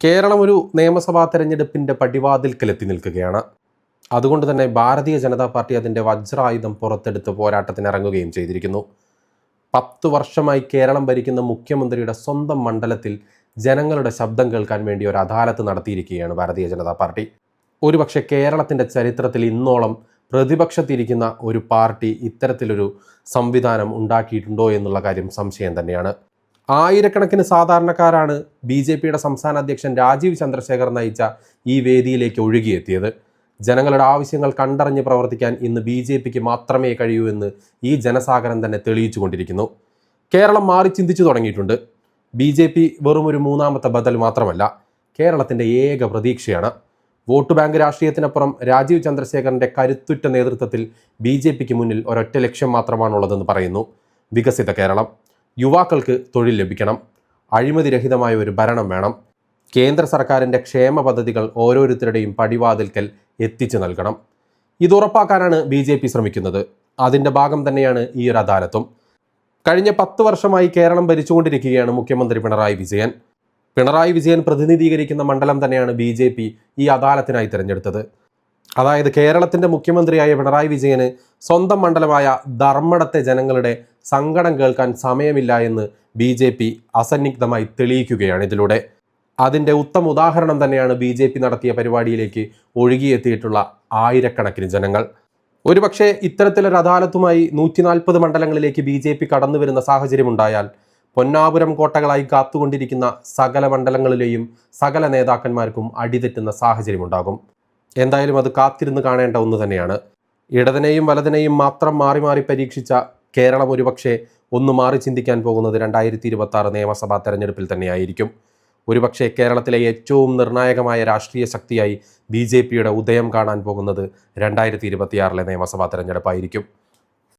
കേരളം ഒരു നിയമസഭാ തെരഞ്ഞെടുപ്പിൻ്റെ പടിവാതിൽക്കലെത്തി നിൽക്കുകയാണ്. അതുകൊണ്ട് തന്നെ ഭാരതീയ ജനതാ പാർട്ടി അതിൻ്റെ വജ്രായുധം പുറത്തെടുത്ത് പോരാട്ടത്തിനിറങ്ങുകയും ചെയ്തിരിക്കുന്നു. 10 വർഷമായി കേരളം ഭരിക്കുന്ന മുഖ്യമന്ത്രിയുടെ സ്വന്തം മണ്ഡലത്തിൽ ജനങ്ങളുടെ ശബ്ദം കേൾക്കാൻ വേണ്ടി ഒരു അദാലത്ത് നടത്തിയിരിക്കുകയാണ് ഭാരതീയ ജനതാ പാർട്ടി. ഒരുപക്ഷെ കേരളത്തിൻ്റെ ചരിത്രത്തിൽ ഇന്നോളം പ്രതിപക്ഷത്തിരിക്കുന്ന ഒരു പാർട്ടി ഇത്തരത്തിലൊരു സംവിധാനം ഉണ്ടാക്കിയിട്ടുണ്ടോ എന്നുള്ള കാര്യം സംശയം തന്നെയാണ്. ആയിരക്കണക്കിന് സാധാരണക്കാരാണ് BJPയുടെ സംസ്ഥാന അധ്യക്ഷൻ രാജീവ് ചന്ദ്രശേഖർ നയിച്ച ഈ വേദിയിലേക്ക് ഒഴുകിയെത്തിയത്. ജനങ്ങളുടെ ആവശ്യങ്ങൾ കണ്ടറിഞ്ഞ് പ്രവർത്തിക്കാൻ ഇന്ന് BJPക്ക് മാത്രമേ കഴിയൂ എന്ന് ഈ ജനസാഗരം തന്നെ തെളിയിച്ചു കൊണ്ടിരിക്കുന്നു. കേരളം മാറി ചിന്തിച്ചു തുടങ്ങിയിട്ടുണ്ട്. BJP വെറും ഒരു മൂന്നാമത്തെ ബദൽ മാത്രമല്ല, കേരളത്തിൻ്റെ ഏക പ്രതീക്ഷയാണ്. വോട്ട് ബാങ്ക് രാഷ്ട്രീയത്തിനപ്പുറം രാജീവ് ചന്ദ്രശേഖറിൻ്റെ കരുത്തുറ്റ നേതൃത്വത്തിൽ BJPക്ക് മുന്നിൽ ഒരൊറ്റ ലക്ഷ്യം മാത്രമാണുള്ളതെന്ന് പറയുന്നു: വികസിത കേരളം. യുവാക്കൾക്ക് തൊഴിൽ ലഭിക്കണം, അഴിമതിരഹിതമായ ഒരു ഭരണം വേണം, കേന്ദ്ര സർക്കാരിൻ്റെ ക്ഷേമ പദ്ധതികൾ ഓരോരുത്തരുടെയും പടിവാതിൽക്കൽ എത്തിച്ചു നൽകണം. ഇത് ഉറപ്പാക്കാനാണ് BJP ശ്രമിക്കുന്നത്. അതിൻ്റെ ഭാഗം തന്നെയാണ് ഈ ഒരു അദാലത്തും. കഴിഞ്ഞ 10 വർഷമായി കേരളം ഭരിച്ചുകൊണ്ടിരിക്കുകയാണ് മുഖ്യമന്ത്രി പിണറായി വിജയൻ. പിണറായി വിജയൻ പ്രതിനിധീകരിക്കുന്ന മണ്ഡലം തന്നെയാണ് BJP ഈ അദാലത്തിനായി തിരഞ്ഞെടുത്തത്. അതായത് കേരളത്തിൻ്റെ മുഖ്യമന്ത്രിയായ പിണറായി വിജയന് സ്വന്തം മണ്ഡലമായ ധർമ്മടത്തെ ജനങ്ങളുടെ സങ്കടം കേൾക്കാൻ സമയമില്ല എന്ന് BJP അസന്നിഗ്ധമായി തെളിയിക്കുകയാണ് ഇതിലൂടെ. അതിൻ്റെ ഉത്തമ ഉദാഹരണം തന്നെയാണ് BJP നടത്തിയ പരിപാടിയിലേക്ക് ഒഴുകിയെത്തിയിട്ടുള്ള ആയിരക്കണക്കിന് ജനങ്ങൾ. ഒരുപക്ഷെ ഇത്തരത്തിലൊരു അദാലത്തുമായി 140 മണ്ഡലങ്ങളിലേക്ക് BJP കടന്നു വരുന്ന സാഹചര്യമുണ്ടായാൽ പൊന്നാപുരം കോട്ടകളായി കാത്തുകൊണ്ടിരിക്കുന്ന സകല മണ്ഡലങ്ങളിലെയും സകല നേതാക്കന്മാർക്കും അടിതെറ്റുന്ന സാഹചര്യമുണ്ടാകും. എന്തായാലും അത് കാത്തിരുന്ന് കാണേണ്ട ഒന്ന് തന്നെയാണ്. ഇടതിനെയും വലതിനെയും മാത്രം മാറി മാറി പരീക്ഷിച്ച കേരളം ഒരുപക്ഷെ ഒന്ന് മാറി ചിന്തിക്കാൻ പോകുന്നത് 2026 നിയമസഭാ തെരഞ്ഞെടുപ്പിൽ തന്നെയായിരിക്കും. ഒരുപക്ഷെ കേരളത്തിലെ ഏറ്റവും നിർണായകമായ രാഷ്ട്രീയ ശക്തിയായി BJPയുടെ ഉദയം കാണാൻ പോകുന്നത് 2026 നിയമസഭാ തെരഞ്ഞെടുപ്പായിരിക്കും.